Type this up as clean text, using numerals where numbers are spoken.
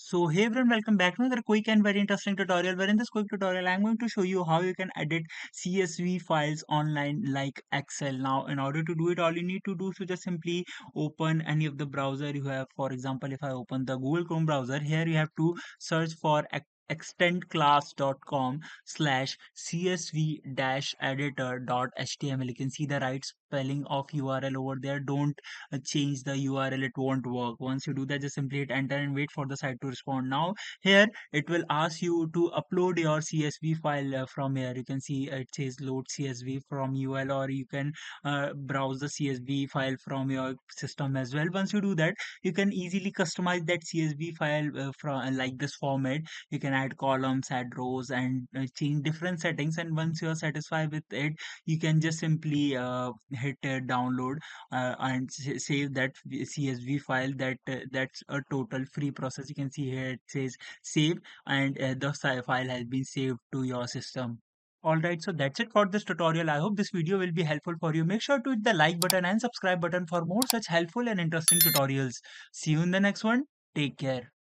So hey everyone, welcome back to another quick and very interesting tutorial where in this quick tutorial I'm going to show you how you can edit CSV files online like Excel. Now in order to do it, all you need to do is to just simply open any of the browser you have. For example, if I open the Google Chrome browser, here you have to search for extendclass.com slash csv dash editor.html. You can see the right spelling of URL over there. Don't change the URL, it won't work. Once you do that, just simply hit enter and wait for the site to respond. Now here it will ask you to upload your CSV file from here. You can see it says load CSV from UL, or you can browse the CSV file from your system as well. Once you do that, you can easily customize that CSV file from like this format. You can add columns, add rows, and change different settings. And once you are satisfied with it, you can just simply hit download and save that CSV file. That's a total free process. You can see here it says save, and the file has been saved to your system. Alright, so that's it for this tutorial. I hope this video will be helpful for you. Make sure to hit the like button and subscribe button for more such helpful and interesting tutorials. See you in the next one. Take care.